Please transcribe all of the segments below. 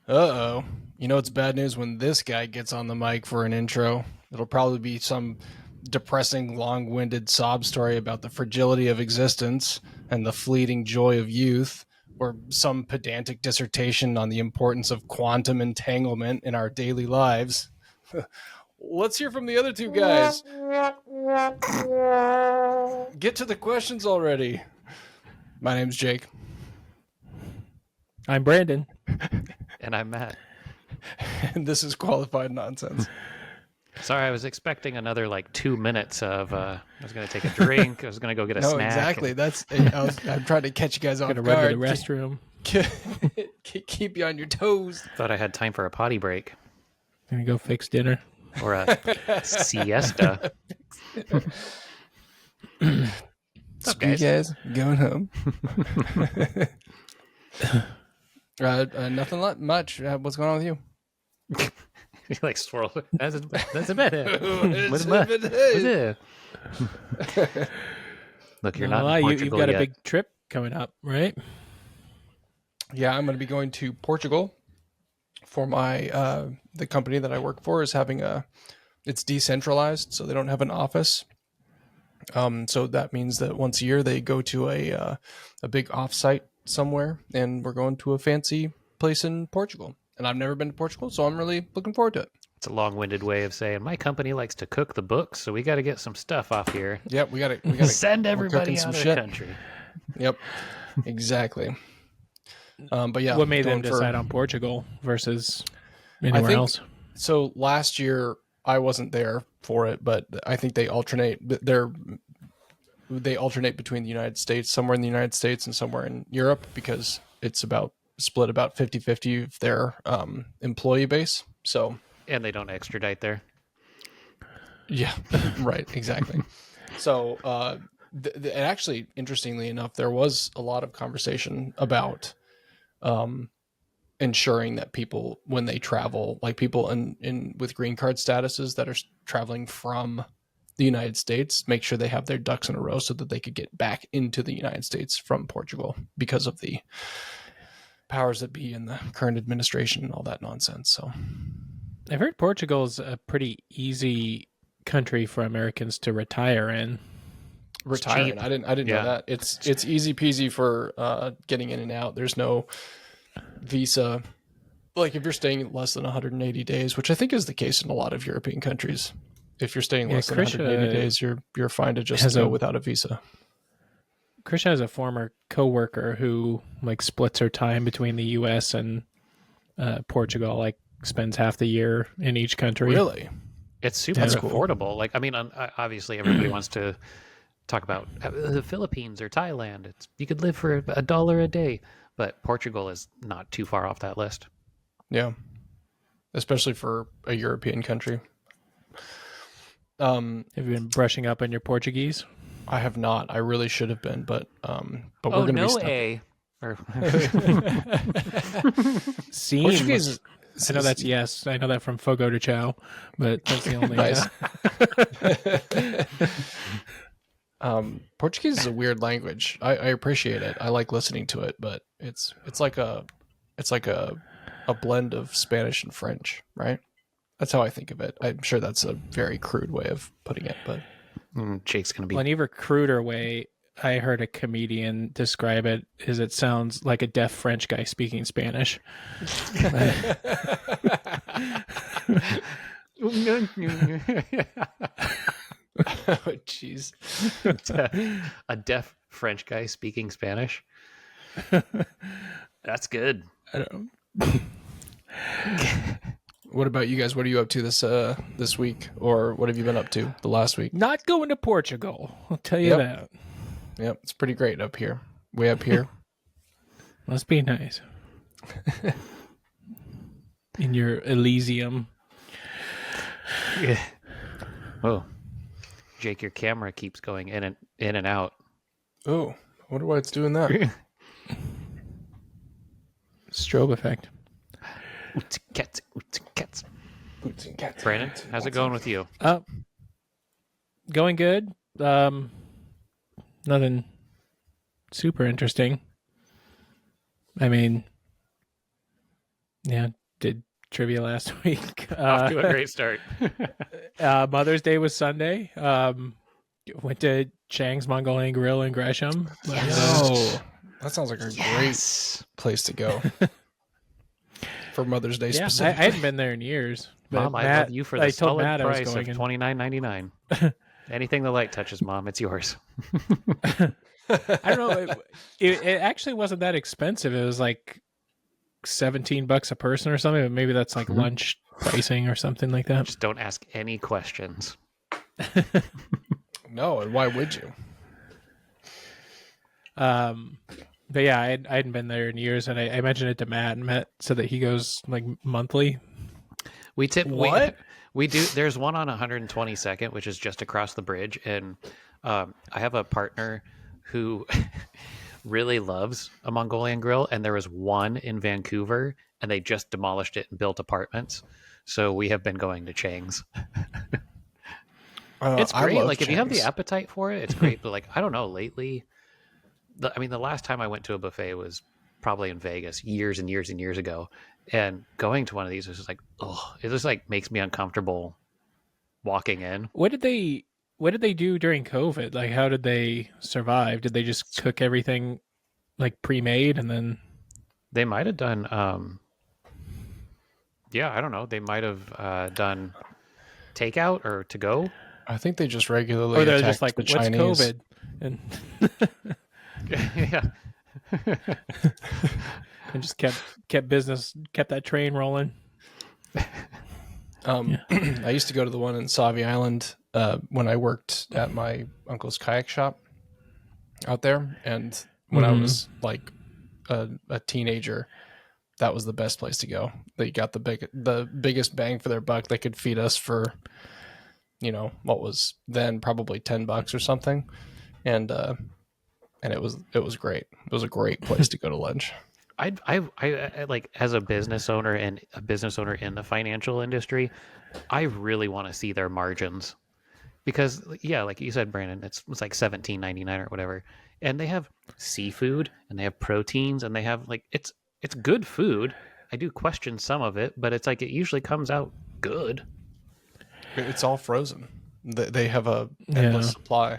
Uh-oh. You know it's bad news when this guy gets on the mic for an intro. It'll probably be some depressing, long-winded sob story about the fragility of existence and the fleeting joy of youth, or some pedantic dissertation on the importance of quantum entanglement in our daily lives. Let's hear from the other two guys. Get to the questions already. My name's Jake. I'm Brandon. And I'm Matt. And this is Qualified Nonsense. Sorry, I was expecting another 2 minutes of I was going to take a drink. I was going to go get a snack. No, exactly. I'm trying to catch you guys off Gonna guard. run to the restroom. Keep you on your toes. Thought I had time for a potty break Gonna go fix dinner. or a siesta. What's up, guys? Going home. Nothing much. What's going on with you? You swirl. That's a bit. What's it? Look, you're not in Portugal you've got yet. a big trip coming up, right? Yeah, I'm going to be going to Portugal for my the company that I work for is having it's decentralized, so they don't have an office. So that means that once a year they go to a big offsite somewhere, and we're going to a fancy place in Portugal. And I've never been to Portugal, so I'm really looking forward to it. It's a long-winded way of saying my company likes to cook the books, so we got to get some stuff off here. Yep, we got to send everybody out of the country. Yep, exactly. But yeah, What made them decide on Portugal versus I anywhere think, else? So last year I wasn't there for it, but I think they alternate. They alternate between the United States, somewhere in the United States and somewhere in Europe, because it's split about 50-50 of their employee base. So, And they don't extradite there. yeah, right, exactly. So, and actually, interestingly enough, there was a lot of conversation about ensuring that people, when they travel, like people in with green card statuses that are traveling from the United States, make sure they have their ducks in a row so that they could get back into the United States from Portugal because of the powers that be in the current administration and all that nonsense. So I've heard Portugal's a pretty easy country for Americans to retire in. retiring, cheap. I didn't know that. It's easy peasy for getting in and out. There's no visa. Like if you're staying less than 180 days, which I think is the case in a lot of European countries. If you're staying less than 180 days, you're fine to just go without a visa. Krisha has a former coworker who splits her time between the U.S. and Portugal. Spends half the year in each country. Really? It's super affordable. Obviously everybody wants to talk about the Philippines or Thailand. You could live for $1 a day, but Portugal is not too far off that list. Yeah, especially for a European country. Have you been brushing up on your Portuguese? I have not. I really should have been, but we're going to be stuck. Seems. Portuguese. I know that's yes. I know that from Fogo de Chao, but that's the only. Nice. Portuguese is a weird language. I appreciate it. I like listening to it, but it's like a blend of Spanish and French, right? That's how I think of it. I'm sure that's a very crude way of putting it, but Jake's gonna be. Well, an even cruder way I heard a comedian describe it is it sounds like a deaf French guy speaking Spanish. oh jeez. A deaf French guy speaking Spanish. That's good. I don't. What about you guys? What are you up to this week, or what have you been up to the last week? Not going to Portugal. I'll tell you that. Yep, it's pretty great up here. Way up here. Must be nice. In your Elysium. Yeah. Oh, Jake, your camera keeps going in and out. Oh, I wonder why it's doing that. Strobe effect. Cats. Brandon, how's it going with you? Going good. Nothing super interesting. I mean, Yeah, did trivia last week. Off to a great start. Mother's Day was Sunday. Went to Chang's Mongolian Grill in Gresham. Yo, that sounds like a Yes. great place to go for Mother's Day Yeah, I specifically. hadn't been there in years. But Mom, I Matt, love you for I the told solid Matt I was price going of in. $29.99. Anything the light touches, Mom, it's yours. I don't know. It actually wasn't that expensive. It was like $17 a person or something. But maybe that's like lunch pricing or something like that. Just don't ask any questions. No, and why would you? But yeah, I hadn't been there in years, and I mentioned it to Matt, and Matt said that he goes like monthly. We tip What? we do. There's one on 122nd, which is just across the bridge, and I have a partner who really loves a Mongolian grill, and there was one in Vancouver, and they just demolished it and built apartments. So we have been going to Chang's. It's I great. love Like if you have the Chang's. appetite for it, it's great. But like I don't know, lately, the last time I went to a buffet was probably in Vegas years and years and years ago. And going to one of these was just like, oh, it just like makes me uncomfortable walking in. What did they do during COVID? Like, how did they survive? Did they just cook everything like pre-made and then? They might have done, yeah, I don't know. They might have done takeout or to go. I think they just regularly Or they're attacked just like, the what's Chinese. COVID? And Yeah. and just kept that train rolling. I used to go to the one in Sauvie Island when I worked at my uncle's kayak shop out there, and when I was like a teenager, that was the best place to go. They got the biggest bang for their buck. They could feed us for, what was then probably $10 or something, and it was great. It was a great place to go to lunch. I like as a business owner and a business owner in the financial industry, I really want to see their margins because yeah, like you said, Brandon, it's like $17.99 or whatever, and they have seafood and they have proteins and they have like it's good food. I do question some of it, but it's like it usually comes out good. It's all frozen. They have a endless supply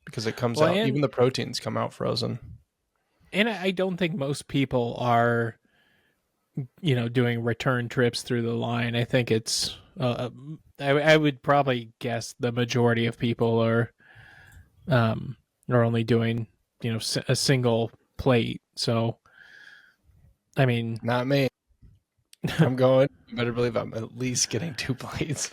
because it comes out. Even the proteins come out frozen. And I don't think most people are, doing return trips through the line. I think it's, I would probably guess the majority of people are only doing, a single plate. So, I mean, Not me. I'm going. You better believe I'm at least getting 2 plates.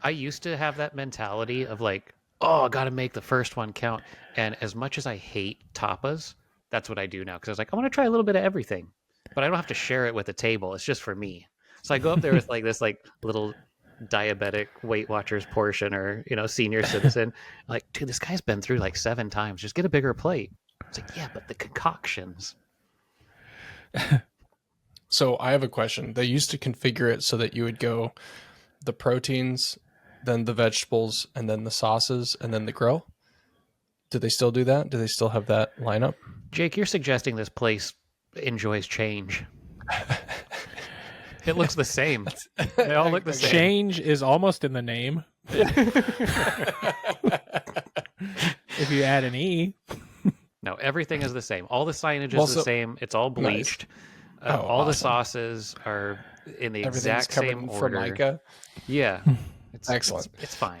I used to have that mentality of like, oh, I got to make the first one count. And as much as I hate tapas, that's what I do now because I was like, I want to try a little bit of everything, but I don't have to share it with the table. It's just for me. So I go up there with like this like little diabetic Weight Watchers portion or senior citizen. Like, dude, this guy's been through like 7 times. Just get a bigger plate. It's like, yeah, but the concoctions. So I have a question. They used to configure it so that you would go the proteins, then the vegetables, and then the sauces, and then the grill. Do they still do that? Do they still have that lineup? Jake, you're suggesting this place enjoys change. It looks the same. They all look the same. change is almost in the name. If you add an E. No, everything is the same. All the signage is the same. It's all bleached. Nice. All the Awesome. sauces are in the Everything's exact covered same in order. Formica. Yeah. Excellent. It's fine.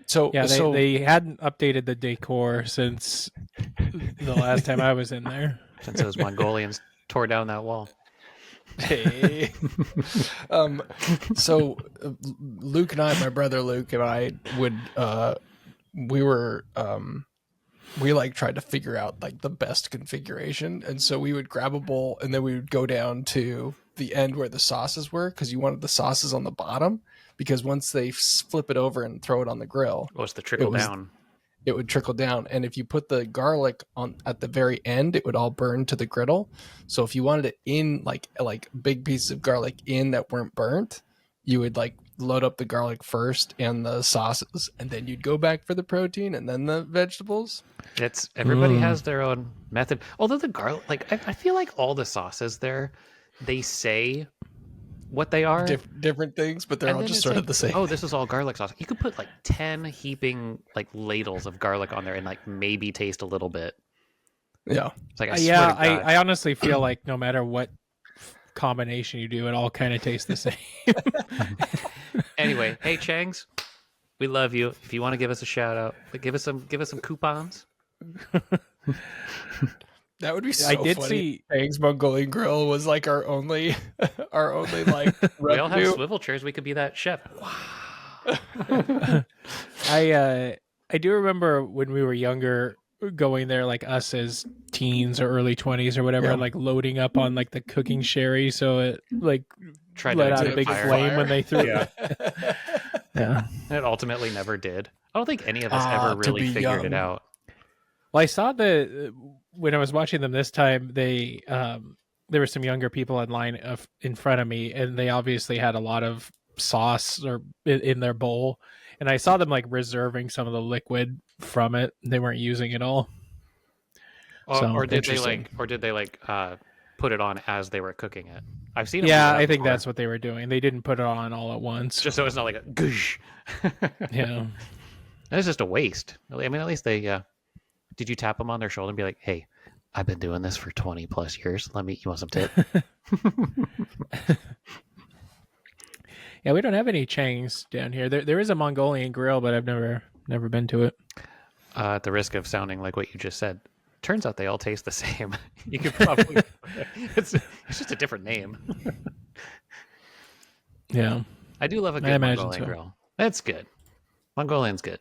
So Yeah, they hadn't updated the decor since the last time I was in there. Since those Mongolians tore down that wall. Hey. So Luke and I, my brother Luke and I would we like tried to figure out like the best configuration, and so we would grab a bowl and then we would go down to the end where the sauces were because you wanted the sauces on the bottom because once they flip it over and throw it on the grill, Well, it's the trickle down. it would trickle down. And if you put the garlic on at the very end, it would all burn to the griddle. So if you wanted it in like big pieces of garlic in that weren't burnt, you would like load up the garlic first and the sauces, and then you'd go back for the protein and then the vegetables. It's everybody has their own method. Although the garlic, like I feel like all the sauces there, they say what they are. different things, but they're And all then just it's sort like, of the same. oh, this is all garlic sauce. You could put like 10 heaping like ladles of garlic on there and like maybe taste a little bit. Yeah. It's like, I Yeah, swear to God. I honestly feel like no matter what combination you do, it all kind of tastes the same. Anyway, hey Changs, we love you. If you want to give us a shout out, give us some coupons. That would be so I did funny. see Hank's Mongolian Grill was like our only like We all have revenue. swivel chairs. We could be that chef. I do remember when we were younger going there, like us as teens or early 20s or whatever, Yeah. and like loading up on like the cooking sherry so it like Tried to let out a exit big fire. flame when they threw Yeah. it. Yeah. It ultimately never did. I don't think any of us Ah, ever to really be figured young. it out. Well, I saw when I was watching them this time, they there were some younger people in line in front of me, and they obviously had a lot of sauce or in their bowl, and I saw them like reserving some of the liquid from it. They weren't using it all. So, Or did they interesting. put it on as they were cooking it? I've seen them do Yeah, that I think before. that's what they were doing. They didn't put it on all at once. Just so it's not like a goosh. Yeah. It's just a waste. I mean, at least they did you tap them on their shoulder and be like, "Hey, I've been doing this for 20 plus years. You want some tip?" Yeah, we don't have any Changs down here. There is a Mongolian grill, but I've never been to it. At the risk of sounding like what you just said, turns out they all taste the same. You could probably it's just a different name. Yeah. I do love a I good imagine Mongolian so. grill. That's good. Mongolian's good.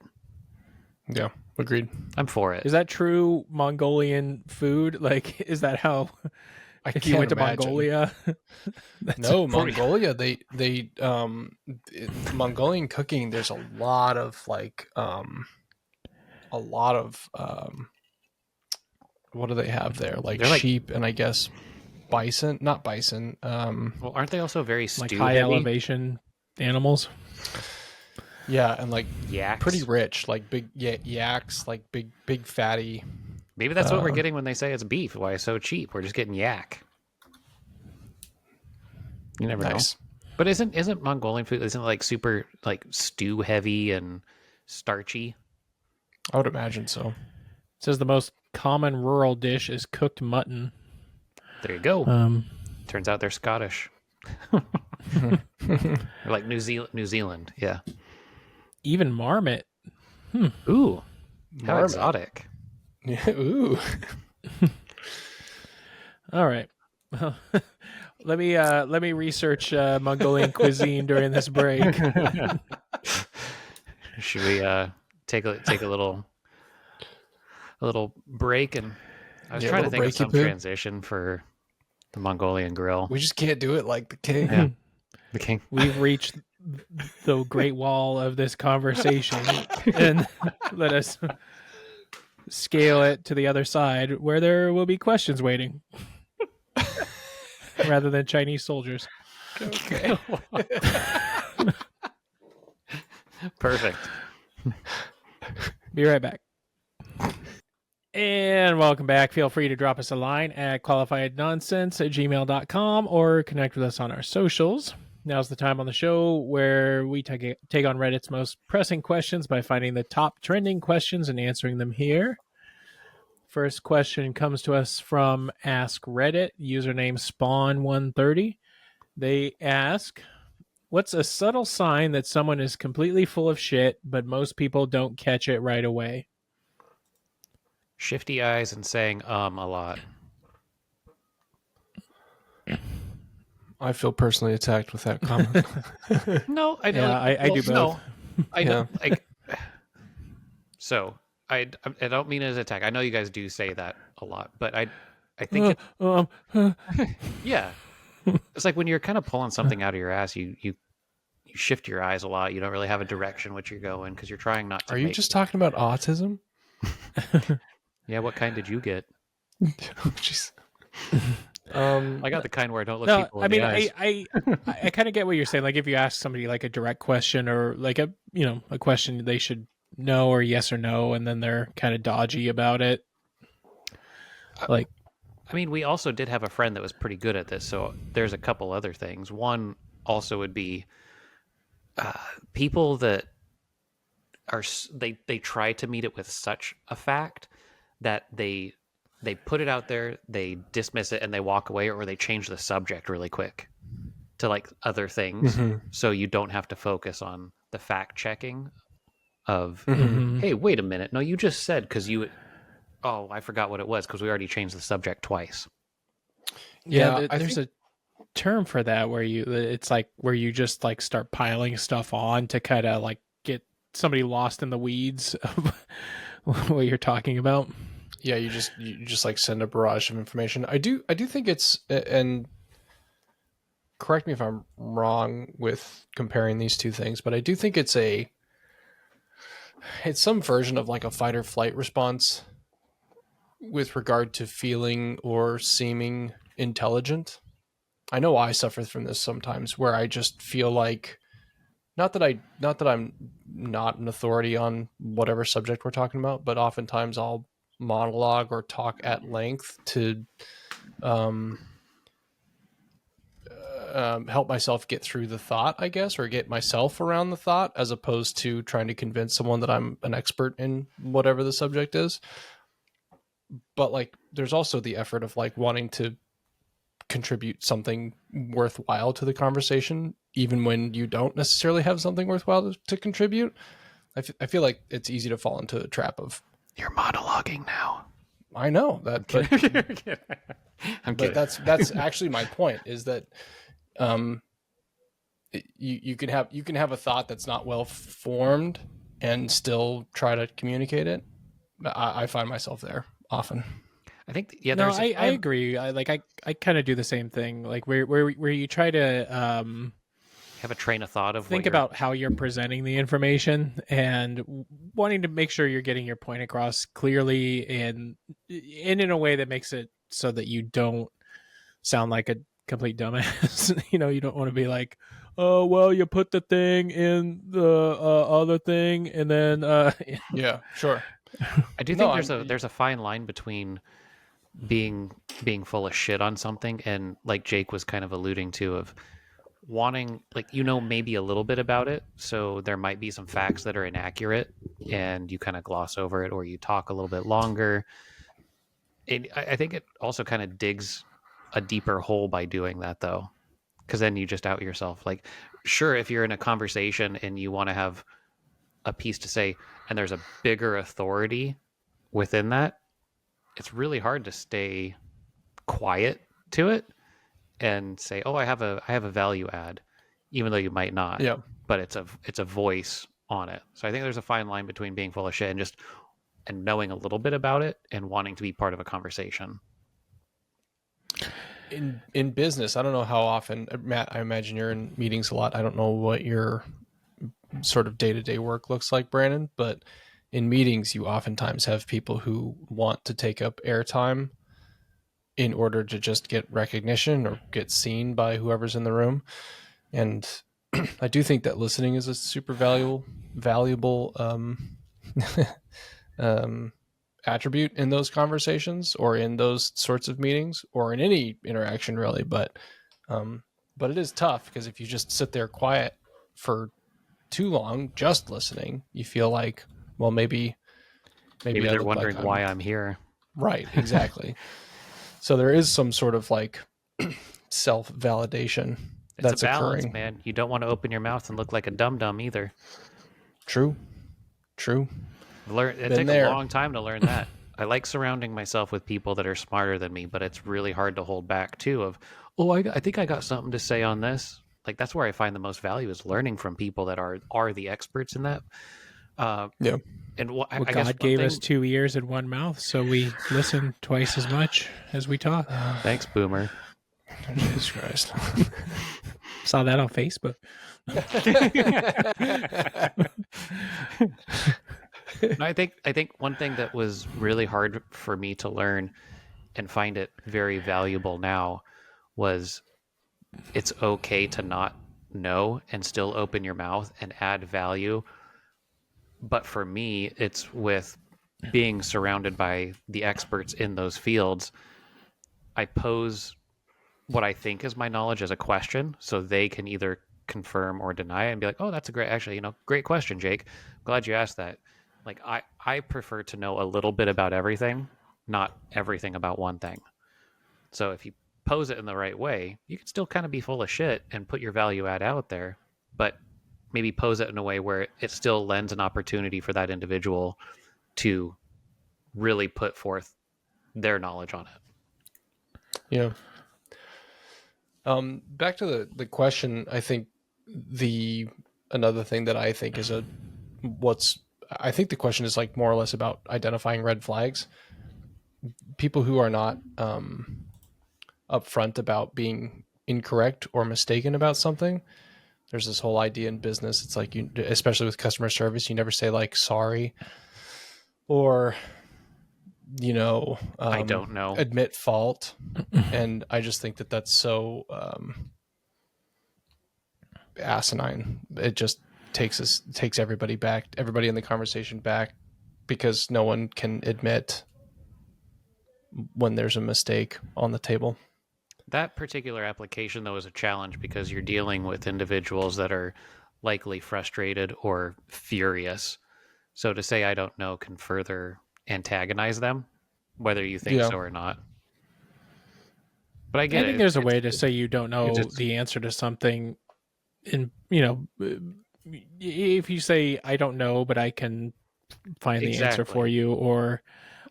Yeah, agreed. I'm for it. Is that true Mongolian food? Like, is that how if you can't went to imagine. Mongolia? No, Mongolia. They Mongolian cooking. There's a lot of what do they have there? Like They're like- sheep and I guess bison. Not bison. Well, aren't they also very like stew high heavy? elevation animals? Yeah, and like Yaks. pretty rich. Like big yaks. Like big fatty. Maybe that's what we're getting when they say it's beef. Why it's so cheap? We're just getting yak. You never Nice. know. But isn't Mongolian food isn't it like super like stew heavy and starchy? I would imagine so. It says the most common rural dish is cooked mutton. There you go. Um, Turns out they're Scottish. Or like New Zealand. Yeah. even marmot. Ooh. How Marmot. exotic. Yeah, ooh. All right. Well, let me research Mongolian cuisine during this break. Should we take a little break? And I was Yeah, a trying to little think of breaky some poo. transition for the Mongolian grill. We just can't do it like the king. Yeah. The king. We've reached the great wall of this conversation, and let us scale it to the other side where there will be questions waiting rather than Chinese soldiers. Okay. Perfect. Be right back. And welcome back. Feel free to drop us a line at qualifiednonsense@gmail.com or connect with us on our socials. Now's the time on the show where we take on Reddit's most pressing questions by finding the top trending questions and answering them here. First question comes to us from Ask Reddit, username Spawn130. They ask, what's a subtle sign that someone is completely full of shit, but most people don't catch it right away? Shifty eyes and saying a lot. I feel personally attacked with that comment. No, I don't. Yeah, I do both. No, I Yeah. don't. Like, so I don't mean it as an attack. I know you guys do say that a lot, but I think yeah, it's like when you're kind of pulling something out of your ass, you shift your eyes a lot. You don't really have a direction which you're going because you're trying not to. Are you just talking about autism? Yeah, what kind did you get? Jeez. I got the kind where I don't look no, people I in mean, the eyes. I kind of get what you're saying. Like if you ask somebody like a direct question or like a question they should know or yes or no, and then they're kind of dodgy about it. Like, I mean, we also did have a friend that was pretty good at this. So there's a couple other things. One, also would be people that are they try to meet it with such a fact that they put it out there, they dismiss it, and they walk away, or they change the subject really quick to like other things, so you don't have to focus on the fact checking of, hey, wait a minute, no, you just said, because you, oh, I forgot what it was because we already changed the subject twice. Yeah, I there's think, a term for that where it's like where you just like start piling stuff on to kind of like get somebody lost in the weeds of what you're talking about. yeah, you just like send a barrage of information. I do think it's, and correct me if I'm wrong with comparing these two things, but I do think it's some version of like a fight or flight response with regard to feeling or seeming intelligent. I know I suffer from this sometimes where I just feel like, not that I'm not an authority on whatever subject we're talking about, but oftentimes I'll monologue or talk at length to help myself get through the thought, I guess, or get myself around the thought, as opposed to trying to convince someone that I'm an expert in whatever the subject is. But like, there's also the effort of like wanting to contribute something worthwhile to the conversation, even when you don't necessarily have something worthwhile to contribute. I feel like it's easy to fall into the trap of, You're monologuing now. I know that, but, I'm but kidding. that's actually my point, is that you can have a thought that's not well formed and still try to communicate it. I find myself there often. I think, yeah, No, there's I agree. I kind of do the same thing. Like where you try to have a train of thought of think what you're, about how you're presenting the information and wanting to make sure you're getting your point across clearly and in a way that makes it so that you don't sound like a complete dumbass. You know, you don't want to be like, oh, well, you put the thing in the other thing and then Yeah, sure. I do think there's a fine line between being full of shit on something and, like Jake was kind of alluding to, of wanting, like, maybe a little bit about it, so there might be some facts that are inaccurate and you kind of gloss over it, or you talk a little bit longer. And I think it also kind of digs a deeper hole by doing that, though, because then you just out yourself. Like, sure, if you're in a conversation and you want to have a piece to say and there's a bigger authority within that, it's really hard to stay quiet to it and say, "Oh, I have a value add," even though you might not. Yeah. But it's a voice on it. So I think there's a fine line between being full of shit and knowing a little bit about it and wanting to be part of a conversation. In business, I don't know how often, Matt, I imagine you're in meetings a lot. I don't know what your sort of day-to-day work looks like, Brandon, but in meetings you oftentimes have people who want to take up airtime in order to just get recognition or get seen by whoever's in the room. And I do think that listening is a super valuable attribute in those conversations, or in those sorts of meetings, or in any interaction really. But it is tough, because if you just sit there quiet for too long just listening, you feel like, well, maybe They're wondering why I'm here. Right, exactly. So there is some sort of like self-validation It's that's a balance, occurring. man. You don't want to open your mouth and look like a dum-dum either. True. It takes a long time to learn that. I like surrounding myself with people that are smarter than me, but it's really hard to hold back too. Of, oh, I think I got something to say on this. Like, that's where I find the most value, is learning from people that are the experts in that. Yeah. And I guess God gave us 2 ears and 1 mouth, so we listen twice as much as we talk. Thanks, Boomer. Jesus Christ. Saw that on Facebook. I think one thing that was really hard for me to learn and find it very valuable now was, it's okay to not know and still open your mouth and add value. But for me, it's with being surrounded by the experts in those fields. I pose what I think is my knowledge as a question, so they can either confirm or deny it and be like, "Oh, that's a great, actually, great question, Jake. Glad you asked that." Like I prefer to know a little bit about everything, not everything about one thing. So if you pose it in the right way, you can still kind of be full of shit and put your value add out there, but maybe pose it in a way where it still lends an opportunity for that individual to really put forth their knowledge on it. Yeah. Back to the question, I think another thing that I think is I think the question is like more or less about identifying red flags. People who are not upfront about being incorrect or mistaken about something. There's this whole idea in business. It's like especially with customer service, you never say like sorry or I don't know. admit fault. And I just think that that's so asinine. It just takes everybody in the conversation back, because no one can admit when there's a mistake on the table. That particular application, though, is a challenge because you're dealing with individuals that are likely frustrated or furious. So to say I don't know can further antagonize them, whether you think so or not. But I get it. I think there's a way to say you don't know just, the answer to something. And, if you say, I don't know, but I can find the answer for you, or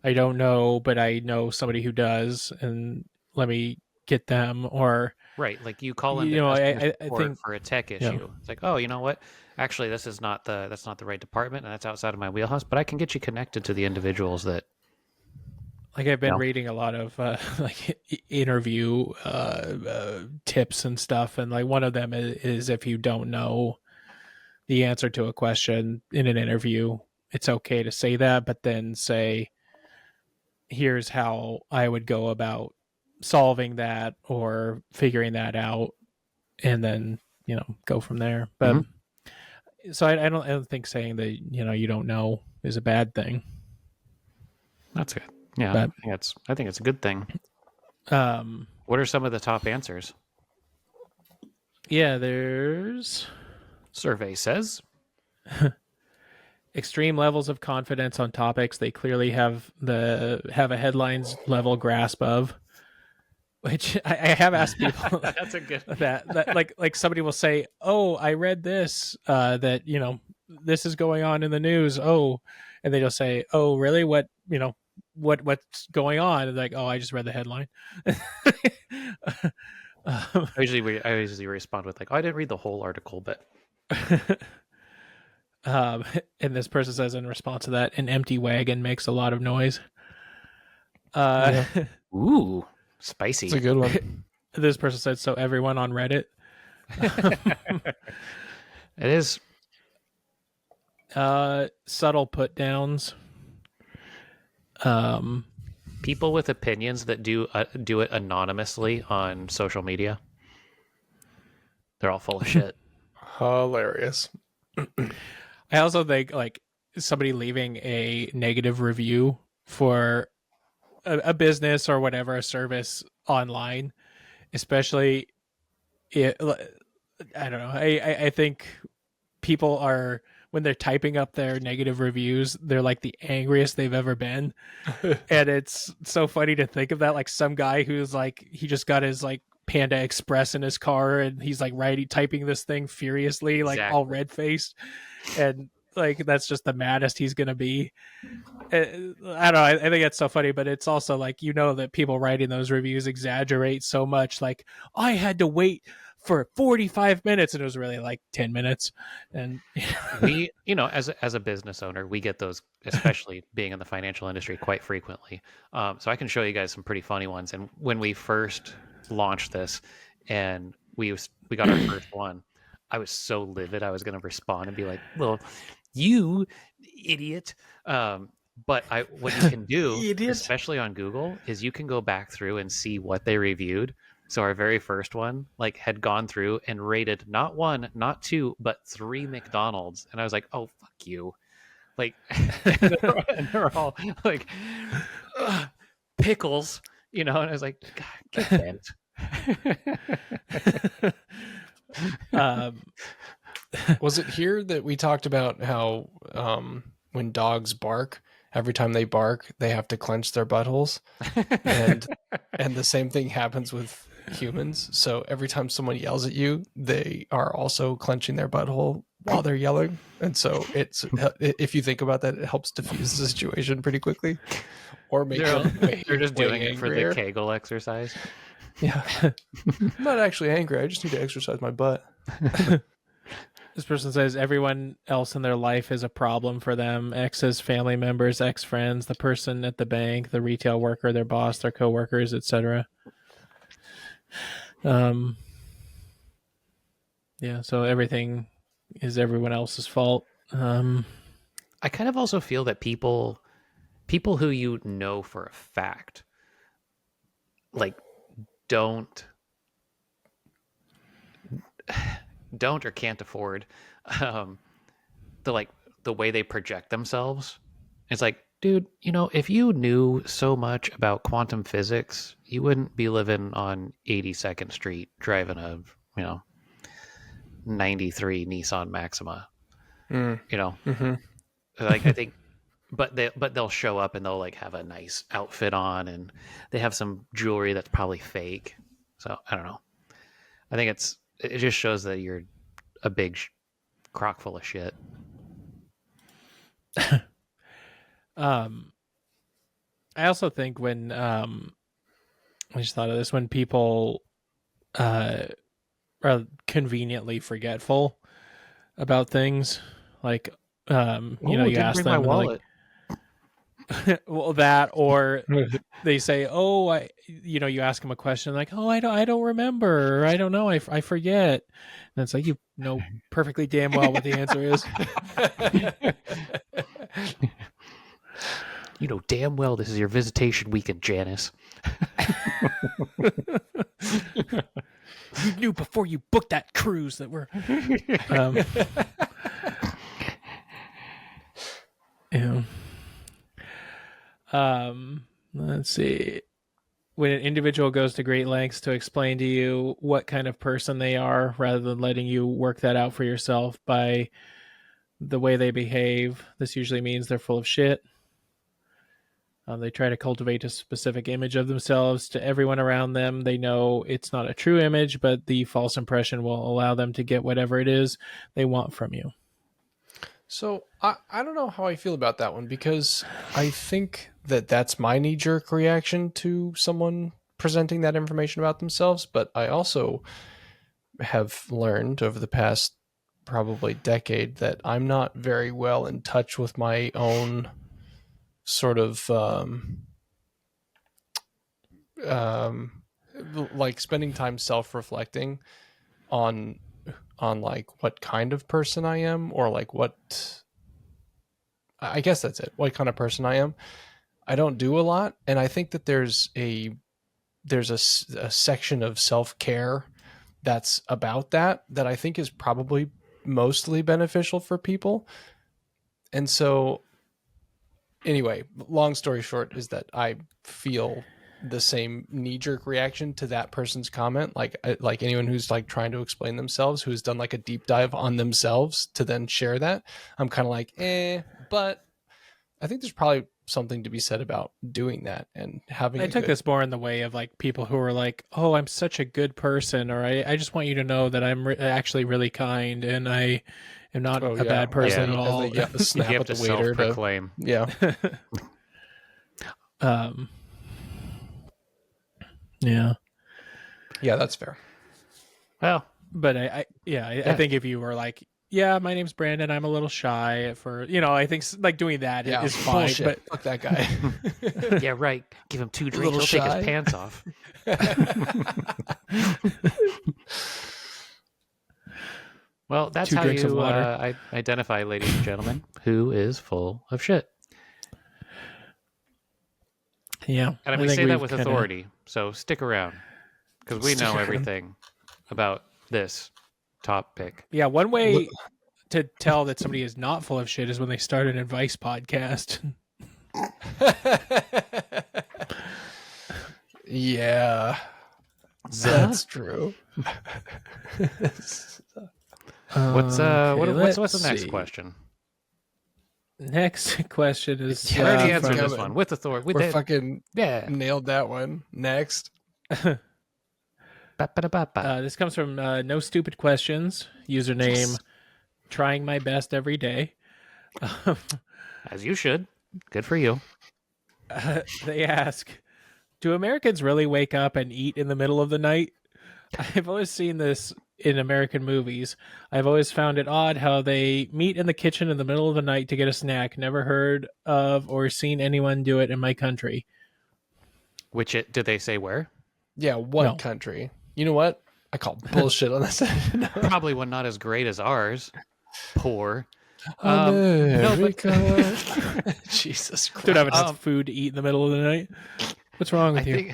I don't know, but I know somebody who does, and let me get them, or right, like you call in I think for a tech issue. It's like, oh, you know what? Actually, that's not the right department, and that's outside of my wheelhouse. But I can get you connected to the individuals that. Like I've been reading a lot of like interview tips and stuff, and like one of them is if you don't know the answer to a question in an interview, it's okay to say that, but then say, here's how I would go about solving that or figuring that out, and then go from there. But so I don't think saying that you don't know is a bad thing. That's good. Yeah, but I think it's a good thing. What are some of the top answers? Yeah, there's survey says extreme levels of confidence on topics they clearly have a headlines level grasp of, which I have asked people. That's a good that like somebody will say, oh, I read this that this is going on in the news, and they just say, oh really, what's going on, and like, oh, I just read the headline. I usually respond with like, oh, I didn't read the whole article, but and this person says in response to that, an empty wagon makes a lot of noise. Ooh, spicy. It's a good one. This person said, so everyone on Reddit. It is. Subtle put downs. People with opinions that do it anonymously on social media. They're all full of shit. Hilarious. I also think like somebody leaving a negative review for a business or whatever, a service online, especially I don't know. I think people are, when they're typing up their negative reviews, they're like the angriest they've ever been. And it's so funny to think of that. Like some guy who's like, he just got his like Panda Express in his car and he's like typing this thing furiously, like all red faced. And like, that's just the maddest he's going to be. I don't know. I think that's so funny, but it's also like, that people writing those reviews exaggerate so much. Like, I had to wait for 45 minutes and it was really like 10 minutes. And we, as a business owner, we get those, especially being in the financial industry, quite frequently. So I can show you guys some pretty funny ones. And when we first launched this and we got our first one, I was so livid. I was going to respond and be like, well, you idiot. But what you can do, especially on Google, is you can go back through and see what they reviewed. So our very first one had gone through and rated not 1, not 2, but 3 McDonald's. And I was like, oh, fuck you. Like, and they're all like, pickles, and I was like, God, get bent. um, Was it here that we talked about how when dogs bark, every time they bark, they have to clench their buttholes, and the same thing happens with humans. So every time someone yells at you, they are also clenching their butthole while they're yelling, and so it's if you think about that, it helps diffuse the situation pretty quickly, or make them they're just way doing it for the angrier. Kegel exercise. Yeah, I'm not actually angry. I just need to exercise my butt. this person says everyone else in their life is a problem for them. Exes, family members, ex-friends, the person at the bank, the retail worker, their boss, their coworkers, etc. Yeah, so everything is everyone else's fault. I kind of also feel that people who you know for a fact, like, don't or can't afford the way they project themselves. It's like, dude, if you knew so much about quantum physics, you wouldn't be living on 82nd Street driving a 93 Nissan Maxima. Like, I think, but they'll show up and they'll like have a nice outfit on and they have some jewelry that's probably fake. So I don't know. I think it just shows that you're a big crock full of shit. I also think when I just thought of this, when people are conveniently forgetful about things, like you ask them my wallet. like, well, that, or they say, oh, you ask them a question like, oh, I don't remember, or I don't know, I forget, and it's like, you know perfectly damn well what the answer is. You know damn well this is your visitation weekend, Janice. You knew before you booked that cruise that we're let's see. When an individual goes to great lengths to explain to you what kind of person they are, rather than letting you work that out for yourself by the way they behave, this usually means they're full of shit. They try to cultivate a specific image of themselves to everyone around them. They know it's not a true image, but the false impression will allow them to get whatever it is they want from you. So I don't know how I feel about that one, because I think that that's my knee-jerk reaction to someone presenting that information about themselves. But I also have learned over the past probably decade that I'm not very well in touch with my own sort of like spending time self-reflecting on like what kind of person I am, or like what, I guess that's it, what kind of person I am. I don't do a lot, and I think that there's a section of self-care that's about that I think is probably mostly beneficial for people. And so anyway, long story short is that I feel the same knee-jerk reaction to that person's comment, like anyone who's like trying to explain themselves, who's done like a deep dive on themselves to then share that. I'm kind of like, but I think there's probably something to be said about doing that and having. I took this more in the way of like people who are like, oh, I'm such a good person, or I just want you to know that I'm actually really kind and I am not a bad person at all. You have to snap You have at to the waiter self-proclaim. yeah. Yeah, that's fair. Well, but I think if you were like, yeah, my name's Brandon, I'm a little shy, for I think like doing that is fine. Bullshit. But fuck that guy. yeah, right. Give him 2 drinks, he'll take his pants off. Well, that's 2 how drinks of you water. identify, ladies and gentlemen, who is full of shit. Yeah, And we say that with authority, so stick around, because we know everything about this topic. Yeah, one way to tell that somebody is not full of shit is when they start an advice podcast. Yeah. That's true. What's let's the next see. question? Next question is We already Yeah, answered from- this one with authority. We're fucking Yeah. nailed that one. Next. Ba-ba-da-ba-ba. This comes from No Stupid Questions, username trying my best every day. As you should. Good for you. They ask, do Americans really wake up and eat in the middle of the night? I've always seen this in American movies. I've always found it odd how they meet in the kitchen in the middle of the night to get a snack. Never heard of or seen anyone do it in my country. Did they say where? Yeah, what No. country? You know what? I call bullshit on this. No. Probably one not as great as ours. Poor. No, but Jesus Christ. Don't have enough food to eat in the middle of the night. What's wrong with you?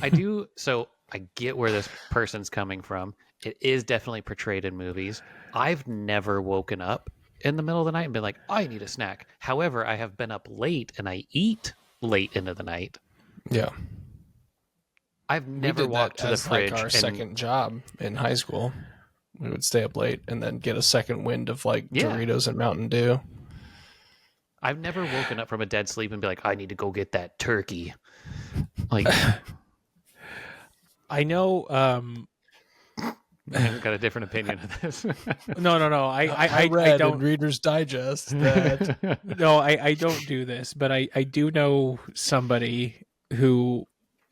I do. So I get where this person's coming from. It is definitely portrayed in movies. I've never woken up in the middle of the night and been like, I need a snack. However, I have been up late and I eat late into the night. Yeah. I've never walked to the fridge. Like our and, second job in high school. We would stay up late and then get a second wind of like Doritos and Mountain Dew. I've never woken up from a dead sleep and be like, I need to go get that turkey. Like, I know. I've got a different opinion of this. No. I read don't. in Reader's Digest that No, I don't do this, but I do know somebody who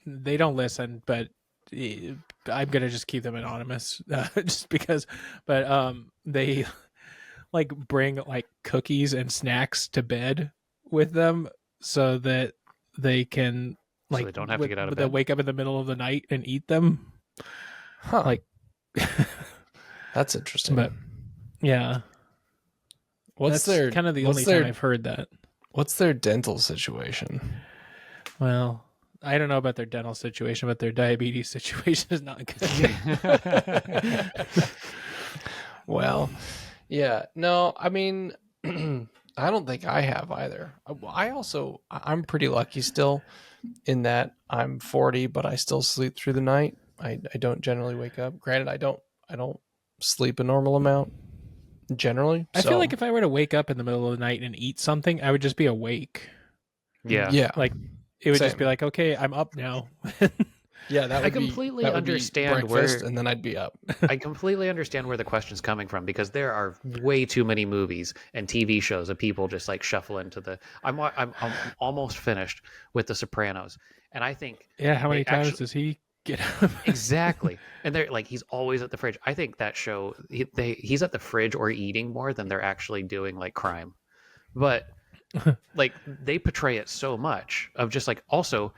they don't listen, but I'm gonna just keep them anonymous, just because. But they like bring like cookies and snacks to bed with them so that they can like So they don't have to get out of They bed? wake up in the middle of the night and eat them. huh, Like, that's interesting. but yeah, what's that's their kind of the what's only their time I've heard that. what's their dental situation? Well, I don't know about their dental situation, but their diabetes situation is not good. Well, yeah, no, I mean, I don't think I have either. I'm pretty lucky still in that I'm 40, but I still sleep through the night. I don't generally wake up. Granted, I don't sleep a normal amount generally. I feel like if I were to wake up in the middle of the night and eat something, I would just be awake. Yeah. Like it would just Same. be like, okay, I'm up now. yeah, that I would completely that would be understand breakfast, where- and then I'd be up. I completely understand where the question's coming from because there are way too many movies and TV shows of people just like shuffle into the. I'm almost finished with The Sopranos, and I think Yeah, how many They times actually- does he get up? exactly, and they're like he's always at the fridge. I think that show he's at the fridge or eating more than they're actually doing like crime, but like they portray it so much of just like also.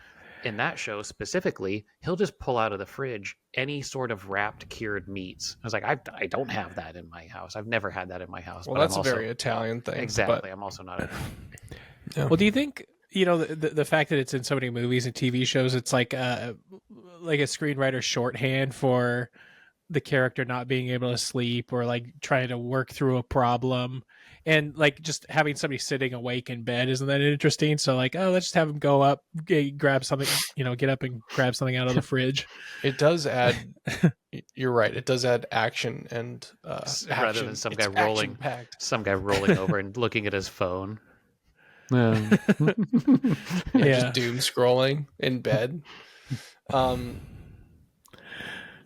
In that show specifically, he'll just pull out of the fridge any sort of wrapped cured meats. I was like, I don't have that in my house. I've never had that in my house. Well, but that's I'm also, a very Italian thing. exactly. I'm also not. Well, do you think the fact that it's in so many movies and TV shows, it's like a screenwriter shorthand for the character not being able to sleep or like trying to work through a problem, and like just having somebody sitting awake in bed, isn't that interesting? So like, oh, let's just have him go up, grab something, get up and grab something out of the fridge. It does add. You're right. It does add action and Rather action. than some It's guy rolling, action-packed. some guy rolling over and looking at his phone. Yeah, Yeah. just doom scrolling in bed.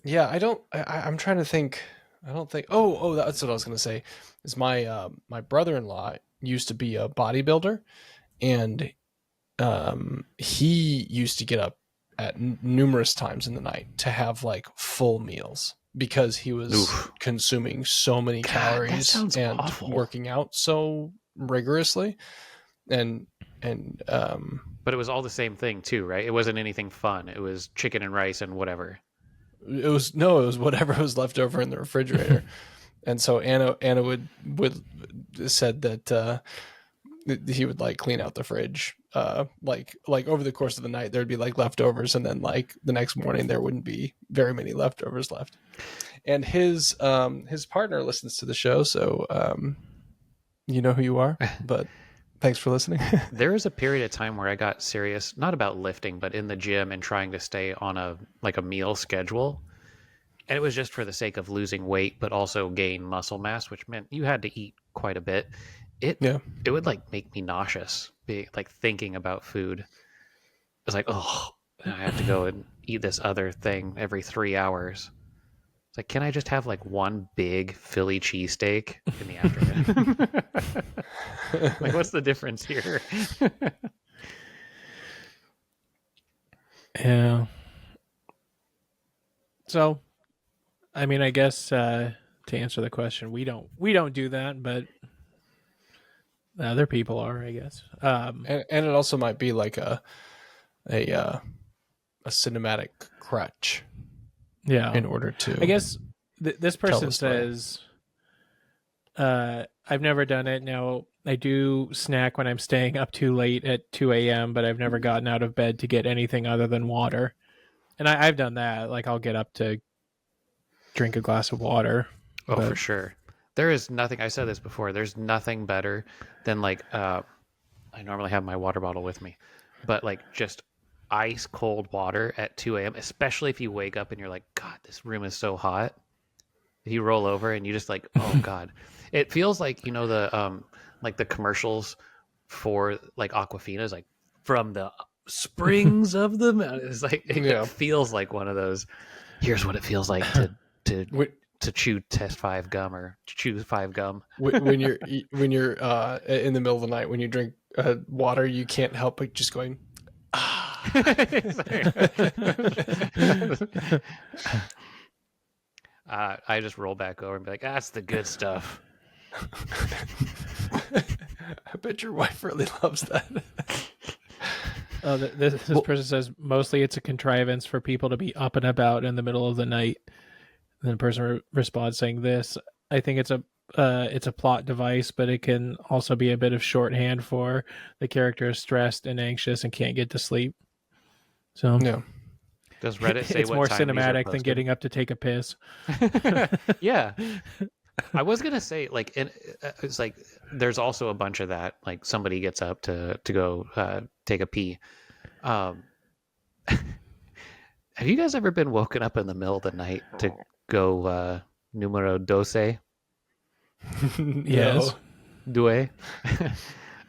Yeah, I'm trying to think. I don't think. Oh, that's what I was gonna say. Is my my brother-in-law used to be a bodybuilder, and he used to get up at numerous times in the night to have like full meals because he was Oof. consuming so many God, that calories sounds and awful. working out so rigorously, and But it was all the same thing too, right? It wasn't anything fun. It was chicken and rice and whatever. it was whatever was left over in the refrigerator. And so Anna would said that he would like clean out the fridge like over the course of the night there'd be like leftovers, and then like the next morning there wouldn't be very many leftovers left. And his partner listens to the show, so you know who you are, but Thanks for listening. There was a period of time where I got serious, not about lifting, but in the gym and trying to stay on a meal schedule. And it was just for the sake of losing weight, but also gain muscle mass, which meant you had to eat quite a bit. It Yeah. it would like make me nauseous, be like thinking about food. It's like, oh, I have to go and eat this other thing every 3 hours. It's like, can I just have like one big Philly cheesesteak in the afternoon? Like, what's the difference here? Yeah. So, I mean, I guess to answer the question, we don't do that, but other people are, I guess. And it also might be like a cinematic crutch Yeah. in order to. I guess this person the story. says, I've never done it. Now, I do snack when I'm staying up too late at 2 a.m., but I've never gotten out of bed to get anything other than water. And I've done that. Like, I'll get up to drink a glass of water. Oh, but for sure. There is nothing, I said this before, there's nothing better than like, I normally have my water bottle with me, but like just ice cold water at 2 a.m., especially if you wake up and you're like, God, this room is so hot. If you roll over and you just like, oh God, it feels like, you know, the commercials for like Aquafina is like from the springs of the mountain. It's like, Yeah. it feels like one of those, here's what it feels like to chew test 5 gum or chew 5 gum. When you're in the middle of the night, when you drink water, you can't help but just going. I just roll back over and be like, that's the good stuff. I bet your wife really loves that. this person says mostly it's a contrivance for people to be up and about in the middle of the night. And the person responds saying this. I think it's a plot device, but it can also be a bit of shorthand for the character is stressed and anxious and can't get to sleep. So Yeah. Does Reddit say it's what more time these are cinematic than posted? getting up to take a piss. Yeah. I was gonna say like it's like there's also a bunch of that, like somebody gets up to go take a pee. Have you guys ever been woken up in the middle of the night to go numero 12? Yes. Due?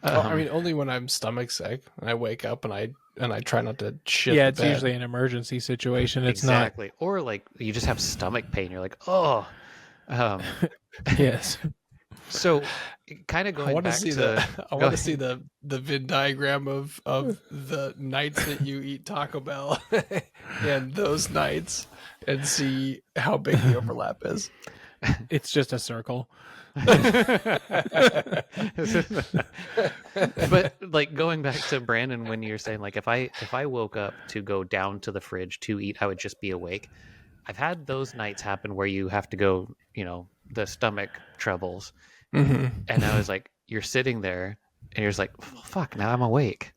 I mean, only when I'm stomach sick and I wake up and I try not to shit. Yeah, the it's bed. usually an emergency situation. It's Exactly. Or like you just have stomach pain. You're like, oh. not. Yes. So kind of I going want to back see to I want to see the Venn diagram of the nights that you eat Taco Bell and those nights, and see how big the overlap is. It's just a circle. But like going back to Brandon, when you're saying like if I woke up to go down to the fridge to eat, I would just be awake. I've had those nights happen where you have to go, you know, the stomach troubles, and I was like, you're sitting there and you're just like, fuck, now I'm awake.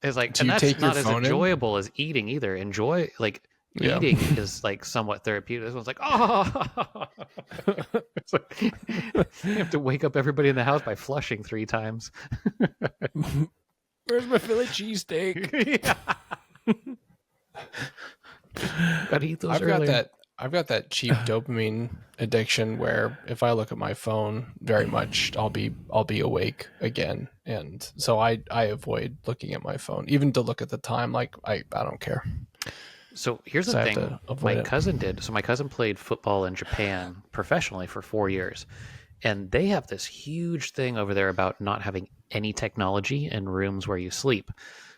It's like, Do and you that's take your not as phone in? enjoyable as eating either. Yeah. Eating is like somewhat therapeutic. This one's like, oh, it's like, you have to wake up everybody in the house by flushing 3 times. Where's my Philly cheesesteak? Yeah. Gotta eat those I've earlier. got that cheap dopamine addiction where if I look at my phone very much, I'll be awake again, and so I avoid looking at my phone, even to look at the time. Like I don't care. So here's So the I have thing to avoid my it. cousin did. So my cousin played football in Japan professionally for 4 years. And they have this huge thing over there about not having any technology in rooms where you sleep.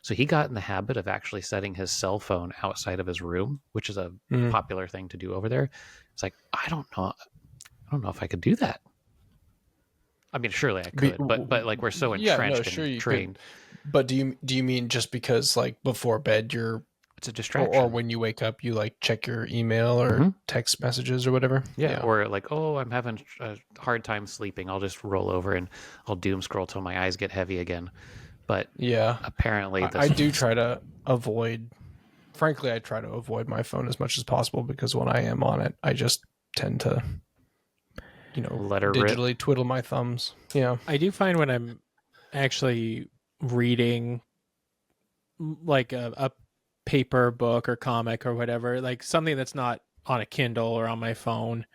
So he got in the habit of actually setting his cell phone outside of his room, which is a popular thing to do over there. It's like, I don't know if I could do that. I mean, surely I could, but like we're so entrenched and trained. But do you mean just because like before bed It's a distraction. or when you wake up you like check your email or text messages or whatever? Yeah, or like, oh, I'm having a hard time sleeping. I'll just roll over and I'll doom scroll till my eyes get heavy again. But yeah, apparently I do try to avoid. Frankly, I try to avoid my phone as much as possible because when I am on it, I just tend to, let her rip. digitally twiddle my thumbs. Yeah, I do find when I'm actually reading like a paper book or comic or whatever, like something that's not on a Kindle or on my phone,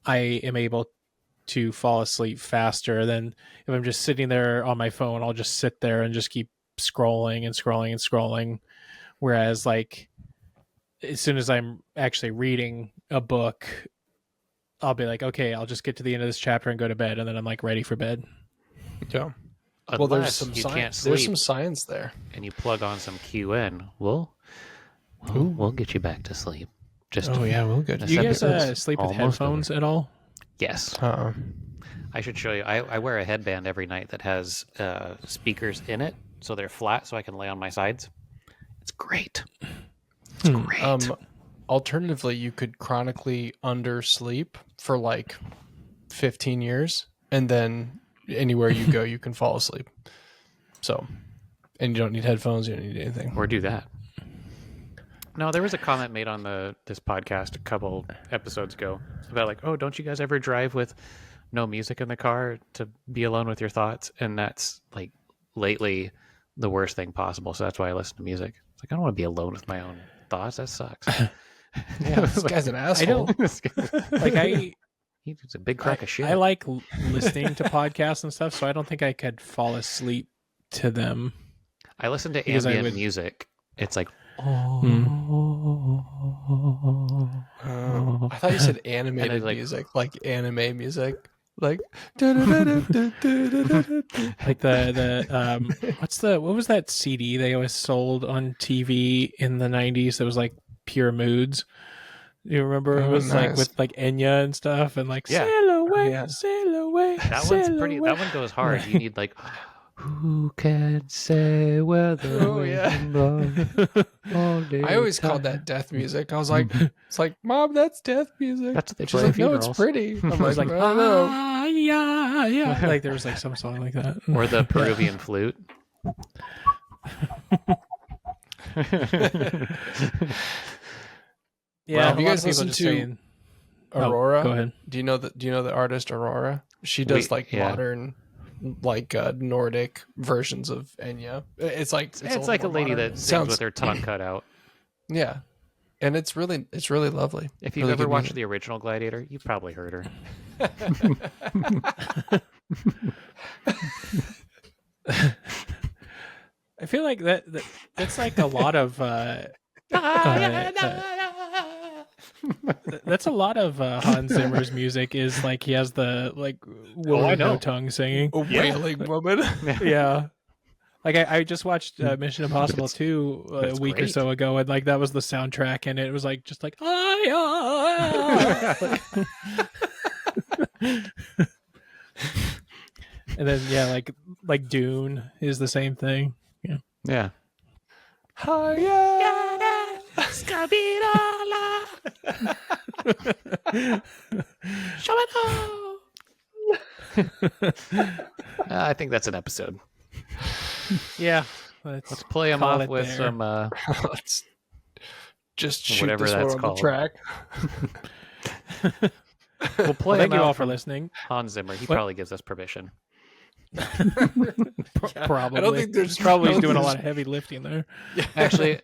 I am able to fall asleep faster than if I'm just sitting there on my phone. I'll just sit there and just keep scrolling and scrolling and scrolling. Whereas like as soon as I'm actually reading a book, I'll be like, okay, I'll just get to the end of this chapter and go to bed, and then I'm like ready for bed. Yeah. Unless Well, there's some you can't science. sleep There's some science there. and you plug on some QN, we'll get you back to sleep. Just yeah, we'll get. Do you guys It's sleep with almost headphones at all? yes. I should show you. I wear a headband every night that has speakers in it, so they're flat, so I can lay on my sides. It's great. It's great. Alternatively, you could chronically undersleep for like 15 years, and then anywhere you go, you can fall asleep. So, and you don't need headphones, you don't need anything. Or do that. No, there was a comment made on this podcast a couple episodes ago about like, oh, don't you guys ever drive with no music in the car to be alone with your thoughts? And that's like lately the worst thing possible. So that's why I listen to music. It's like I don't want to be alone with my own thoughts. That sucks. Yeah, this guy's an asshole. He's a big crack of shit. I like listening to podcasts and stuff, so I don't think I could fall asleep to them. I listen to Because ambient music. It's like, I thought you said animated like- music, like anime music, like. Like what was that CD they always sold on TV in the 90s that was like Pure Moods? You remember it was like nice. with like Enya and stuff and like Yeah. sail away, Yeah. sail away. that sail one's pretty. away. That one goes hard. You need like, who can say where the Oh, yeah. wind blows all day I always time? called that death music. I was like, it's like, Mom, that's death music. That's what they She's play like, at no, it's funerals. pretty. I'm I was like, like, I don't know. ah, yeah, yeah. Like there was like some song like that. Or the Peruvian flute. Yeah, Have a you lot guys of people listened just to saying, Aurora? go ahead. Do you know the artist Aurora? She does like yeah. modern, like Nordic versions of Enya. It's like It's like a lady that sings sounds with her tongue cut out. Yeah, and it's really lovely. If you've Really ever good watched music. the original Gladiator, you've probably heard her. I feel like that's like a lot of that's a lot of Hans Zimmer's music is like he has the like woman I with no know. tongue singing. A wailing woman. Yeah. Like I just watched Mission Impossible 2 a it's week or great. so ago, and like that was the soundtrack, and it was like just like and then yeah, like Dune is the same thing. Yeah. Yeah. I think that's an episode. Yeah. Let's play them call off it with there. some. Let's just shoot Whatever this that's one on called. the track. We'll play Thank them you out all for from listening. Hans Zimmer. He What? probably gives us permission. Probably. I don't think there's probably I don't doing a think lot of heavy lifting there. Actually,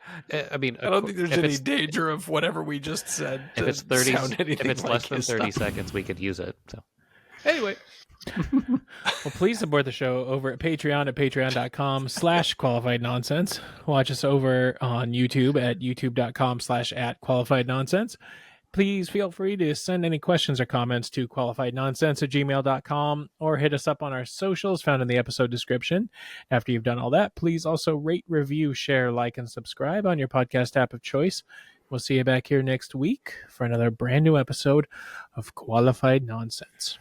I mean, I don't think there's if any it's- danger of whatever we just said. If to it's 30, sound if anything it's like less than his 30 stuff. seconds, we could use it. So Anyway, Well, please support the show over at Patreon at patreon.com/qualified nonsense. Watch us over on YouTube at youtube.com/@qualified nonsense. Please feel free to send any questions or comments to qualifiednonsense@gmail.com or hit us up on our socials found in the episode description. After you've done all that, please also rate, review, share, like, and subscribe on your podcast app of choice. We'll see you back here next week for another brand new episode of Qualified Nonsense.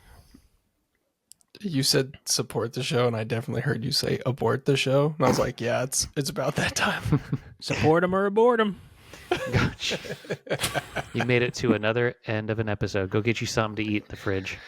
you said support the show, and I definitely heard you say abort the show. And I was like, yeah, it's about that time. Support them or abort them. Gosh. You made it to another end of an episode. Go get you something to eat in the fridge.